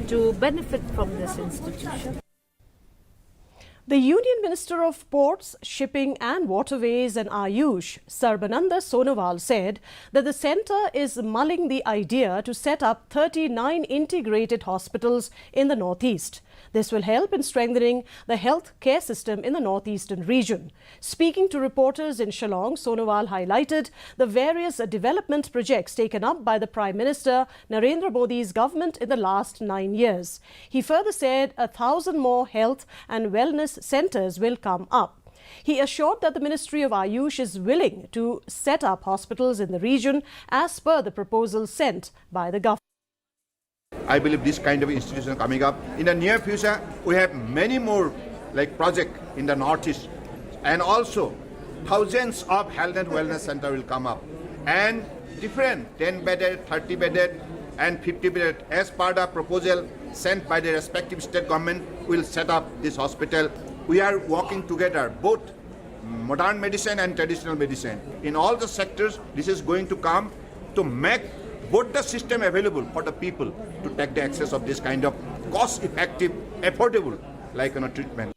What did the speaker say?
to benefit from this institution. The Union Minister of Ports, Shipping and Waterways and Ayush, Sarbananda Sonowal, said that the centre is mulling the idea to set up 39 integrated hospitals in the northeast. This will help in strengthening the health care system in the northeastern region. Speaking to reporters in Shillong, Sonowal highlighted the various development projects taken up by the Prime Minister Narendra Modi's government in the last 9 years. He further said 1,000 more health and wellness centres will come up. He assured that the Ministry of Ayush is willing to set up hospitals in the region as per the proposal sent by the government. I believe this kind of institution coming up. In the near future, we have many more like project in the northeast, and also thousands of health and wellness center will come up, and different 10-bedded, 30-bedded and 50-bedded as part of proposal sent by the respective state government will set up this hospital. We are working together, both modern medicine and traditional medicine. In all the sectors, this is going to come to make both the system available for the people to take the access of this kind of cost-effective, affordable, treatment.